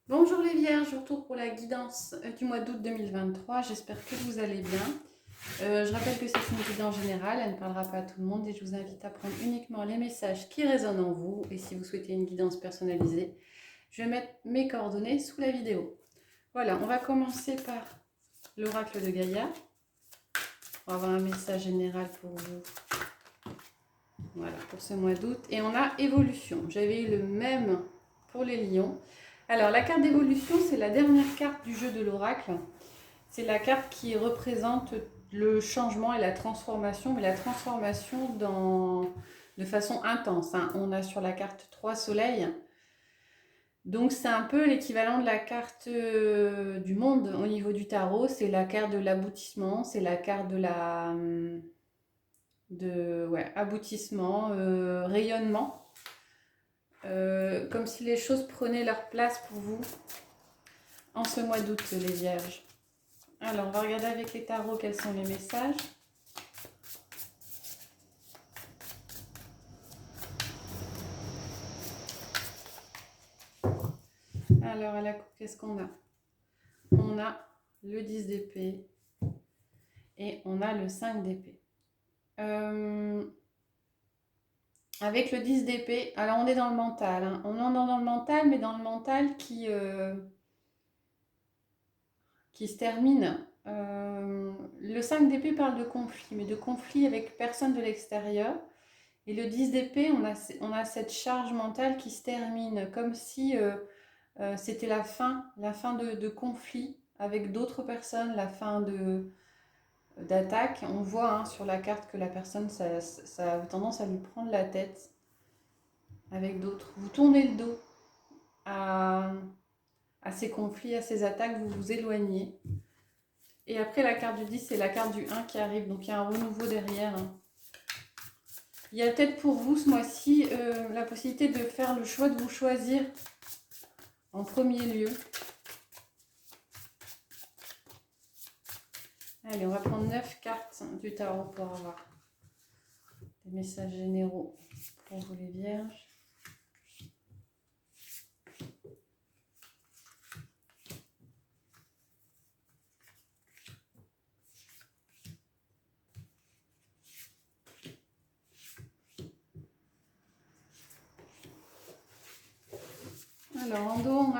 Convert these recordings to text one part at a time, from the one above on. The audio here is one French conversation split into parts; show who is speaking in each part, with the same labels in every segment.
Speaker 1: Bonjour les Vierges, je vous retrouve pour la guidance du mois d'août 2023. J'espère que vous allez bien. Je rappelle que c'est une guidance générale, elle ne parlera pas à tout le monde et je vous invite à prendre uniquement les messages qui résonnent en vous. Et si vous souhaitez une guidance personnalisée, je vais mettre mes coordonnées sous la vidéo. Voilà, on va commencer par l'oracle de Gaïa. On va avoir un message général pour vous. Voilà, pour ce mois d'août. Et on a évolution. J'avais eu le même pour les lions. Alors, la carte d'évolution, c'est la dernière carte du jeu de l'oracle. C'est la carte qui représente le changement et la transformation, mais la transformation de façon intense. On a sur la carte 3 soleils. Donc, c'est un peu l'équivalent de la carte du monde au niveau du tarot. C'est la carte de l'aboutissement, c'est la carte de la... aboutissement, rayonnement. Comme si les choses prenaient leur place pour vous en ce mois d'août, les Vierges. Alors, on va regarder avec les tarots quels sont les messages. Alors, à la coupe, qu'est-ce qu'on a? On a le 10 d'épée et on a le 5 d'épée. Avec le 10 d'épée, alors on est dans le mental. On est dans le mental, mais dans le mental qui se termine. Le 5 d'épée parle de conflit, mais de conflit avec personne de l'extérieur. Et le 10 d'épée, on a cette charge mentale qui se termine, comme si c'était la fin de conflit avec d'autres personnes, la fin d'attaque. On voit sur la carte que la personne, ça a tendance à lui prendre la tête avec d'autres. Vous tournez le dos à ces conflits, à ces attaques, vous vous éloignez. Et après, la carte du 10, c'est la carte du 1 qui arrive, donc il y a un renouveau derrière. Il y a peut-être pour vous ce mois-ci la possibilité de faire le choix de vous choisir en premier lieu. Allez, on va prendre 9 cartes du tarot pour avoir des messages généraux pour vous les Vierges. Alors, en dos,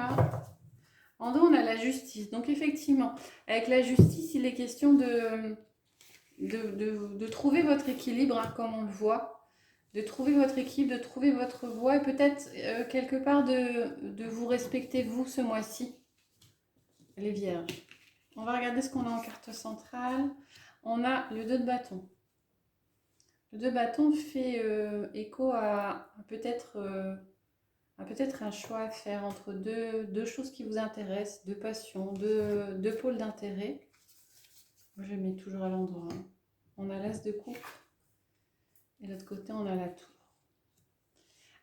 Speaker 1: on a la justice. Donc, effectivement, avec la justice, il est question de trouver votre équilibre, comme on le voit. De trouver votre équilibre, de trouver votre voie et peut-être quelque part de vous respecter, vous, ce mois-ci, les Vierges. On va regarder ce qu'on a en carte centrale. On a le 2 de bâton. Le 2 de bâton fait écho à peut-être un choix à faire entre deux choses qui vous intéressent, deux passions, deux pôles d'intérêt. Moi, je les mets toujours à l'endroit. On a l'as de coupe et de l'autre côté, on a la tour.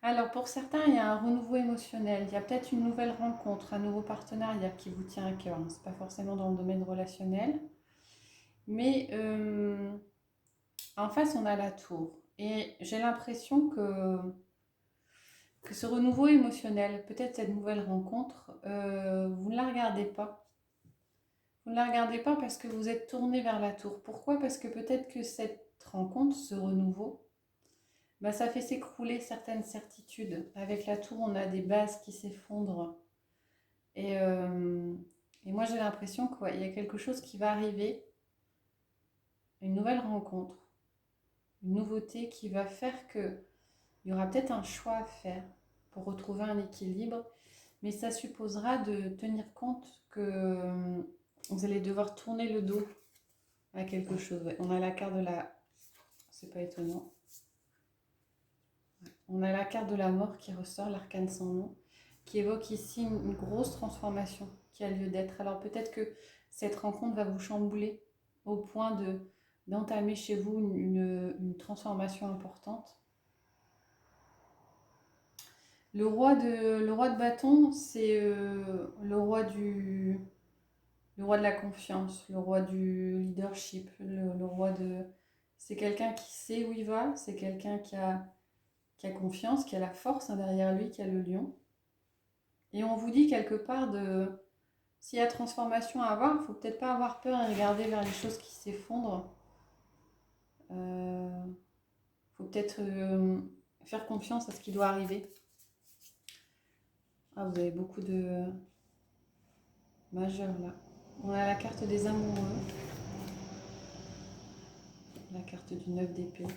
Speaker 1: Alors, pour certains, il y a un renouveau émotionnel. Il y a peut-être une nouvelle rencontre, un nouveau partenariat qui vous tient à cœur. Ce n'est pas forcément dans le domaine relationnel. Mais en face, on a la tour. Et j'ai l'impression que ce renouveau émotionnel, peut-être cette nouvelle rencontre, vous ne la regardez pas. Vous ne la regardez pas parce que vous êtes tourné vers la tour. Pourquoi? Parce que peut-être que cette rencontre, ce renouveau, ça fait s'écrouler certaines certitudes. Avec la tour, on a des bases qui s'effondrent. Et moi, j'ai l'impression qu'il y a quelque chose qui va arriver, une nouvelle rencontre, une nouveauté qui va faire qu'il y aura peut-être un choix à faire pour retrouver un équilibre. Mais ça supposera de tenir compte que vous allez devoir tourner le dos à quelque chose. On a la carte de la... C'est pas étonnant. On a la carte de la mort qui ressort, l'arcane sans nom, qui évoque ici une grosse transformation qui a lieu d'être. Alors peut-être que cette rencontre va vous chambouler au point d'entamer chez vous une transformation importante. Le roi de bâton, c'est le roi de la confiance, le roi du leadership, le roi de... C'est quelqu'un qui sait où il va, c'est quelqu'un qui a confiance, qui a la force derrière lui, qui a le lion. Et on vous dit quelque part de... S'il y a transformation à avoir, il ne faut peut-être pas avoir peur et regarder vers les choses qui s'effondrent. Il faut peut-être faire confiance à ce qui doit arriver. Ah, vous avez beaucoup de majeurs là. On a la carte des amoureux. La carte du 9 d'épée.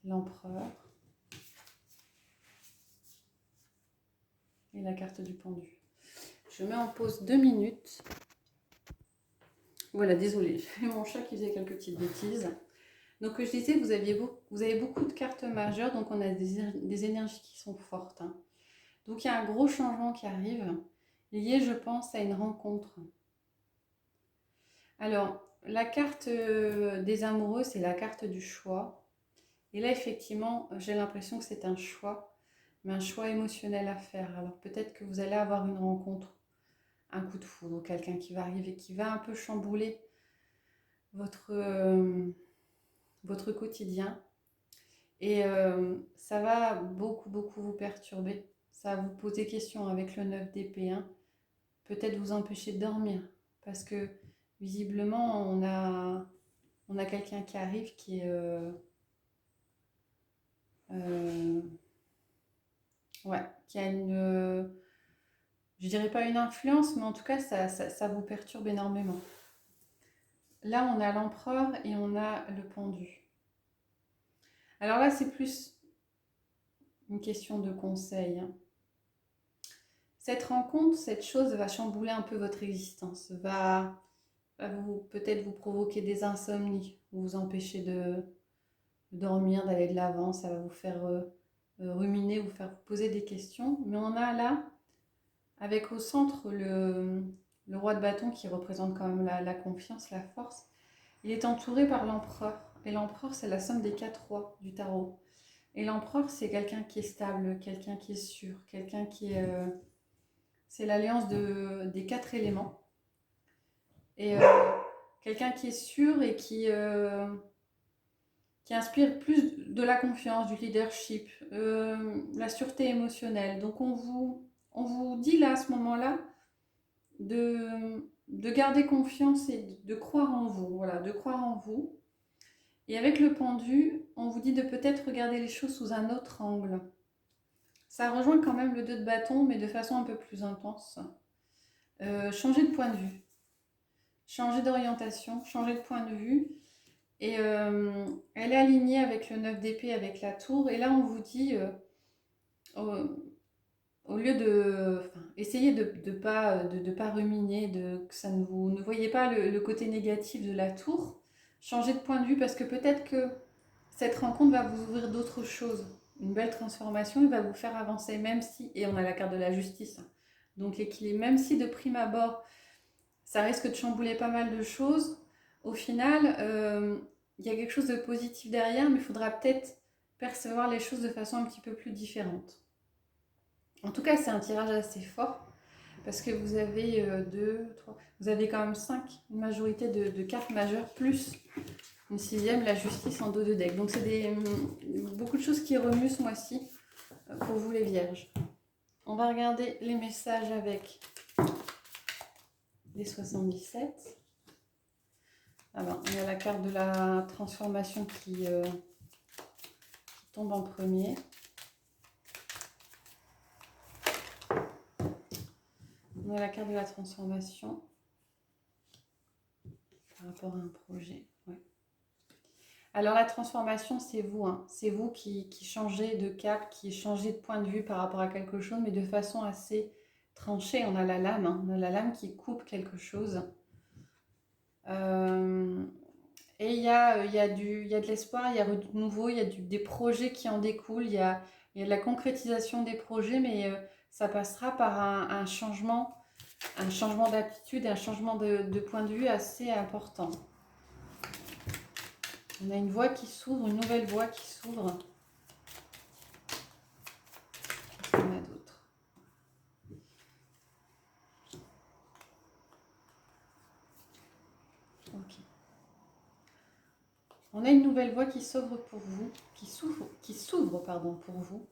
Speaker 1: L'empereur. Et la carte du pendu. Je mets en pause 2 minutes. Voilà, désolée, j'ai mon chat qui faisait quelques petites bêtises. Donc, je disais, vous avez beaucoup de cartes majeures, donc on a des énergies qui sont fortes. Hein. Donc, il y a un gros changement qui arrive, lié, je pense, à une rencontre. Alors, la carte des amoureux, c'est la carte du choix. Et là, effectivement, j'ai l'impression que c'est un choix, mais un choix émotionnel à faire. Alors, peut-être que vous allez avoir une rencontre, un coup de foudre, quelqu'un qui va arriver, qui va un peu chambouler votre quotidien. Et ça va beaucoup vous perturber. Ça va vous poser question avec le 9 d'épée. Hein. Peut-être vous empêcher de dormir. Parce que visiblement, on a quelqu'un qui arrive qui est... ouais, qui a une... je dirais pas une influence, mais en tout cas, ça vous perturbe énormément. Là, on a l'empereur et on a le pendu. Alors là, c'est plus une question de conseil. Hein. Cette rencontre, cette chose va chambouler un peu votre existence, va peut-être vous provoquer des insomnies, vous empêcher de dormir, d'aller de l'avant, ça va vous faire ruminer, vous faire poser des questions. Mais on a là, avec au centre le roi de bâton qui représente quand même la confiance, la force. Il est entouré par l'empereur. Et l'empereur, c'est la somme des 4 rois du tarot. Et l'empereur, c'est quelqu'un qui est stable, quelqu'un qui est sûr, quelqu'un qui est... c'est l'alliance des 4 éléments. Et quelqu'un qui est sûr et qui inspire plus de la confiance, du leadership, la sûreté émotionnelle. Donc on vous dit là, à ce moment-là, de garder confiance et de croire en vous. Voilà, de croire en vous. Et avec le pendu, on vous dit de peut-être regarder les choses sous un autre angle. Ça rejoint quand même le 2 de bâton, mais de façon un peu plus intense. Changer de point de vue. Changer d'orientation, changer de point de vue. Et elle est alignée avec le 9 d'épée, avec la tour. Et là, on vous dit, au lieu de... Enfin, essayez de pas ruminer, que ça ne voyez pas le côté négatif de la tour. Changez de point de vue parce que peut-être que cette rencontre va vous ouvrir d'autres choses. Une belle transformation, il va vous faire avancer, même si... Et on a la carte de la justice. Donc l'équilibre, même si de prime abord, ça risque de chambouler pas mal de choses, au final, il y a quelque chose de positif derrière, mais il faudra peut-être percevoir les choses de façon un petit peu plus différente. En tout cas, c'est un tirage assez fort, parce que vous avez 2, 3, vous avez quand même 5, une majorité de cartes majeures, plus une sixième, la justice en dos de deck. Donc c'est beaucoup de choses qui remuent ce mois-ci pour vous les vierges. On va regarder les messages avec les 77. Alors, il y a la carte de la transformation qui tombe en premier. On a la carte de la transformation par rapport à un projet. Ouais. Alors, la transformation, c'est vous. Hein. C'est vous qui changez de cap, qui changez de point de vue par rapport à quelque chose, mais de façon assez tranchée. On a la lame. Hein. On a la lame qui coupe quelque chose. Et il y a de l'espoir, il y a de nouveau, il y a des projets qui en découlent, il y a de la concrétisation des projets, mais ça passera par un changement d'attitude, un changement de point de vue assez important. On a une voie qui s'ouvre, une nouvelle voie qui s'ouvre. Qu'est-ce qu'on a d'autre? Ok. On a une nouvelle voie qui s'ouvre pour vous, qui s'ouvre, pardon, pour vous.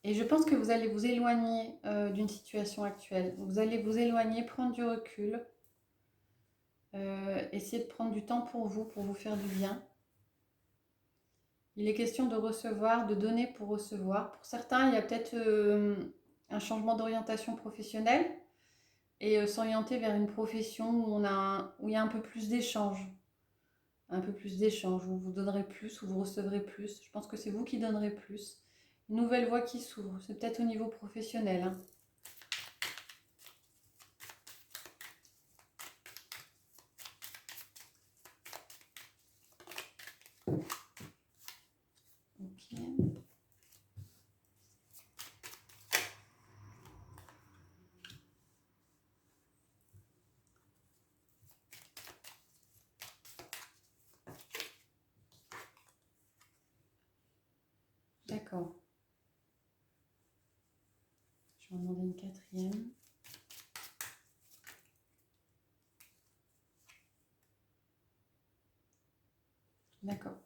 Speaker 1: Et je pense que vous allez vous éloigner d'une situation actuelle. Vous allez vous éloigner, prendre du recul, essayer de prendre du temps pour vous faire du bien. Il est question de recevoir, de donner pour recevoir. Pour certains, il y a peut-être un changement d'orientation professionnelle et s'orienter vers une profession où il y a un peu plus d'échanges. Un peu plus d'échanges, où vous donnerez plus, où vous recevrez plus. Je pense que c'est vous qui donnerez plus. Une nouvelle voie qui s'ouvre. C'est peut-être au niveau professionnel, hein. Ok. D'accord. Je vais en demander une quatrième. D'accord.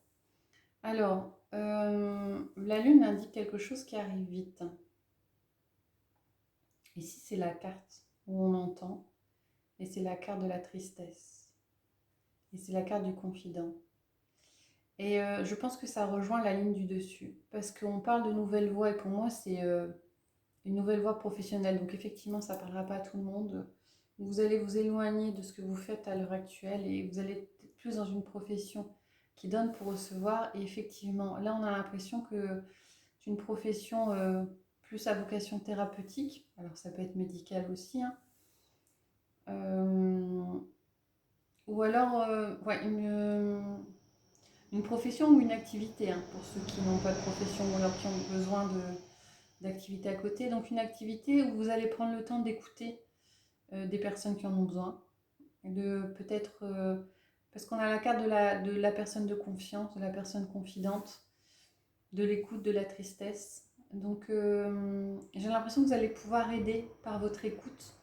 Speaker 1: Alors, la lune indique quelque chose qui arrive vite. Ici, c'est la carte où on entend. Et c'est la carte de la tristesse. Et c'est la carte du confident. Et je pense que ça rejoint la ligne du dessus. Parce qu'on parle de nouvelles voies. Et pour moi, c'est une nouvelle voie professionnelle. Donc effectivement, ça ne parlera pas à tout le monde. Vous allez vous éloigner de ce que vous faites à l'heure actuelle. Et vous allez être plus dans une profession qui donne pour recevoir. Et effectivement, là, on a l'impression que c'est une profession plus à vocation thérapeutique. Alors ça peut être médical aussi, hein. Ou alors ouais, une profession ou une activité, hein, pour ceux qui n'ont pas de profession ou alors qui ont besoin d'activité à côté. Donc une activité où vous allez prendre le temps d'écouter des personnes qui en ont besoin. De peut-être, parce qu'on a la carte de la personne de confiance, de la personne confidente, de l'écoute, de la tristesse. Donc j'ai l'impression que vous allez pouvoir aider par votre écoute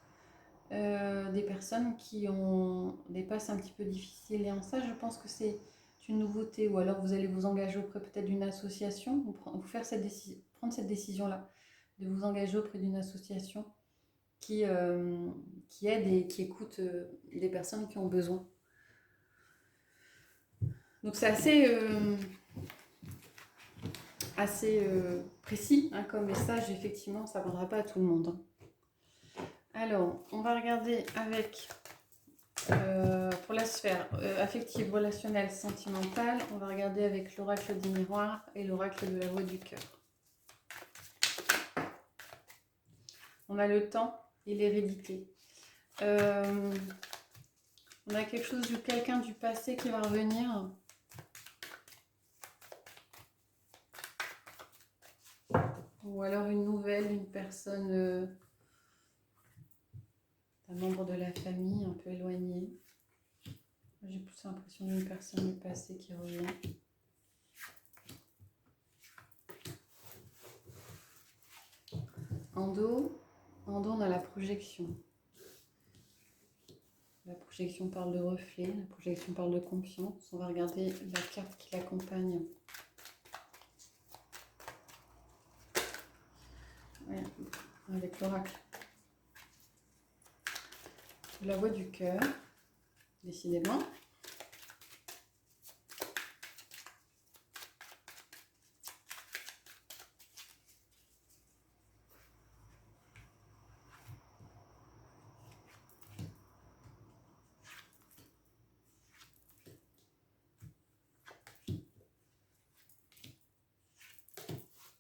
Speaker 1: des personnes qui ont des passes un petit peu difficiles. Et en ça, je pense que c'est une nouveauté. Ou alors vous allez vous engager auprès peut-être d'une association, vous faire prendre cette décision-là, de vous engager auprès d'une association qui, qui aide et qui écoute les personnes qui ont besoin. Donc c'est assez précis, hein, comme message. Effectivement, ça ne viendra pas à tout le monde, hein. Alors, on va regarder avec, pour la sphère affective, relationnelle, sentimentale, on va regarder avec l'oracle des miroirs et l'oracle de la voix du cœur. On a le temps et l'hérédité. On a quelque chose de quelqu'un du passé qui va revenir. Ou alors une nouvelle, une personne, un membre de la famille un peu éloigné. J'ai plus l'impression d'une personne du passé qui revient. En dos, on a la projection. La projection parle de reflet, la projection parle de confiance. On va regarder la carte qui l'accompagne. Ouais, avec l'oracle. La voix du cœur, décidément.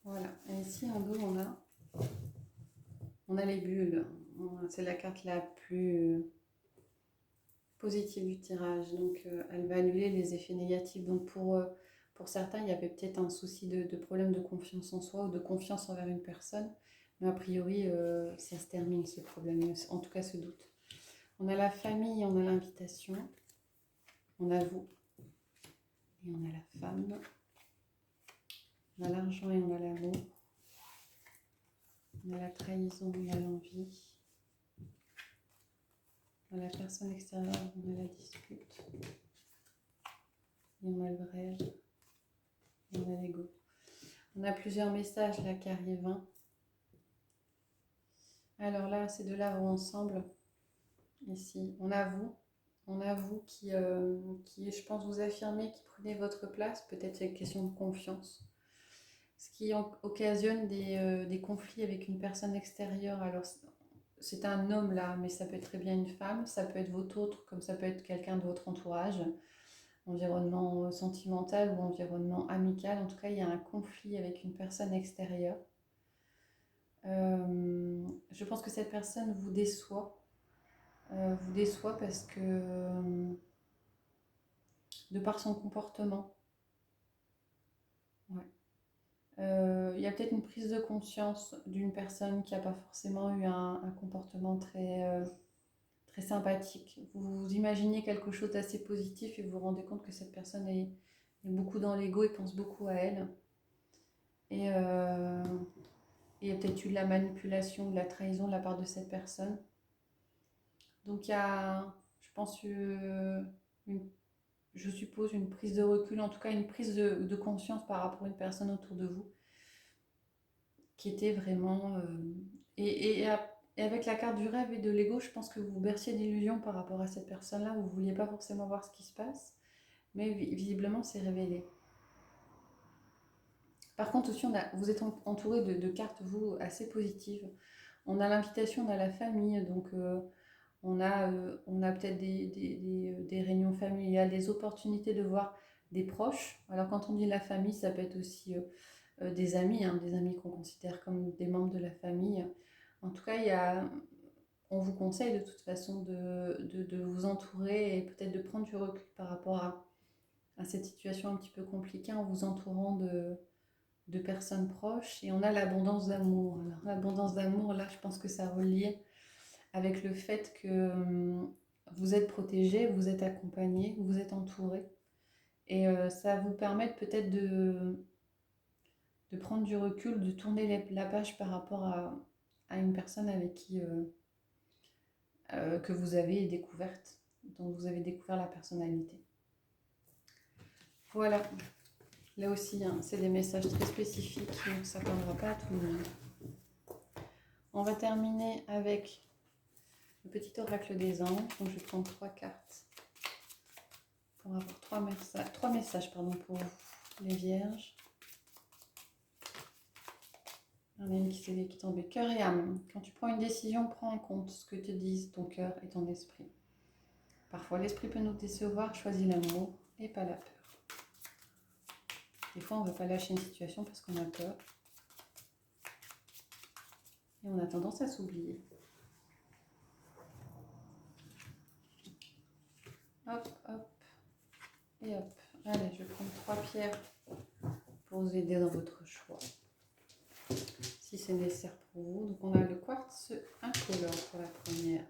Speaker 1: Voilà, et ici en dos on a les bulles. C'est la carte la plus positive du tirage, donc elle va annuler les effets négatifs. Donc pour certains, il y avait peut-être un souci de problème de confiance en soi ou de confiance envers une personne, mais a priori ça se termine ce problème, en tout cas ce doute. On a la famille, on a l'invitation, on a vous et on a la femme, on a l'argent et on a l'amour, on a la trahison, on a l'envie, on a la personne extérieure, on a la dispute, et on a le rêve, et on a l'ego. On a plusieurs messages là qui arrivent, hein. Alors là, c'est de l'avou ensemble. Ici, on a vous qui, je pense, vous affirmez, qui prenez votre place. Peut-être c'est une question de confiance. Ce qui occasionne des conflits avec une personne extérieure. Alors, c'est un homme là, mais ça peut être très bien une femme. Ça peut être votre autre, comme ça peut être quelqu'un de votre entourage, environnement sentimental ou environnement amical. En tout cas, il y a un conflit avec une personne extérieure. Je pense que cette personne vous déçoit parce que de par son comportement. Ouais. Il y a peut-être une prise de conscience d'une personne qui n'a pas forcément eu un comportement très sympathique. Vous imaginez quelque chose d'assez positif et vous vous rendez compte que cette personne est beaucoup dans l'ego et pense beaucoup à elle. Et il y a peut-être eu de la manipulation, de la trahison de la part de cette personne. Donc il y a, je pense, je suppose une prise de recul, en tout cas une prise de conscience par rapport à une personne autour de vous qui était vraiment... et avec la carte du rêve et de l'ego, je pense que vous berciez d'illusions par rapport à cette personne-là, vous ne vouliez pas forcément voir ce qui se passe, mais visiblement c'est révélé. Par contre aussi, vous êtes entouré de cartes, vous, assez positives. On a l'invitation, on a la famille, donc on a peut-être des réunions familiales, des opportunités de voir des proches. Alors quand on dit la famille, ça peut être aussi des amis, hein, des amis qu'on considère comme des membres de la famille. En tout cas, on vous conseille de toute façon de vous entourer et peut-être de prendre du recul par rapport à cette situation un petit peu compliquée en vous entourant de personnes proches. Et on a l'abondance d'amour. Alors l'abondance d'amour, là, je pense que ça relie avec le fait que vous êtes protégé, vous êtes accompagné, vous êtes entouré. Et ça va vous permettre peut-être de prendre du recul, de tourner la page par rapport à une personne avec qui que vous avez découverte, dont vous avez découvert la personnalité. Voilà, là aussi, hein, c'est des messages très spécifiques, donc ça ne parlera pas à tout le monde. On va terminer avec le petit oracle des anges. Donc je vais prendre 3 cartes pour avoir 3 messages pour vous, les vierges. Il y en a une qui est tombée. Cœur et âme. Quand tu prends une décision, prends en compte ce que te disent ton cœur et ton esprit. Parfois, l'esprit peut nous décevoir. Choisis l'amour et pas la peur. Des fois, on ne veut pas lâcher une situation parce qu'on a peur. Et on a tendance à s'oublier. Hop, hop. Et hop. Allez, je vais prendre 3 pierres pour vous aider dans votre choix. Si c'est nécessaire pour vous. Donc, on a le quartz incolore pour la première.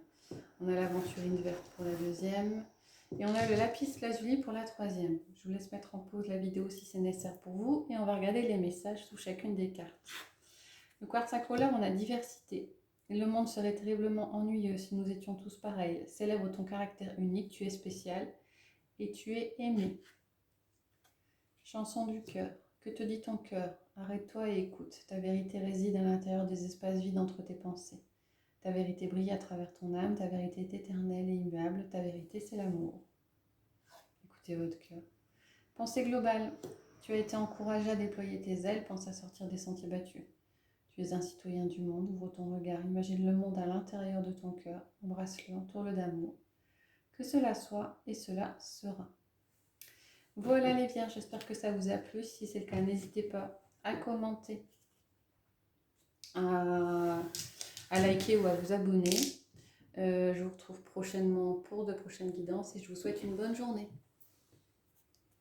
Speaker 1: On a l'aventurine verte pour la deuxième. Et on a le lapis lazuli pour la troisième. Je vous laisse mettre en pause la vidéo si c'est nécessaire pour vous. Et on va regarder les messages sous chacune des cartes. Le quartz incolore, on a diversité. Le monde serait terriblement ennuyeux si nous étions tous pareils. Célèbre ton caractère unique, tu es spécial et tu es aimé. Chanson du cœur. Que te dit ton cœur? Arrête-toi et écoute. Ta vérité réside à l'intérieur des espaces vides entre tes pensées. Ta vérité brille à travers ton âme, ta vérité est éternelle et immuable, ta vérité c'est l'amour. Écoutez votre cœur. Pensée globale. Tu as été encouragé à déployer tes ailes, pense à sortir des sentiers battus. Tu es un citoyen du monde, ouvre ton regard, imagine le monde à l'intérieur de ton cœur, embrasse-le, entoure-le d'amour. Que cela soit et cela sera. Voilà les vierges, j'espère que ça vous a plu. Si c'est le cas, n'hésitez pas à commenter, à liker ou à vous abonner. Je vous retrouve prochainement pour de prochaines guidances et je vous souhaite une bonne journée.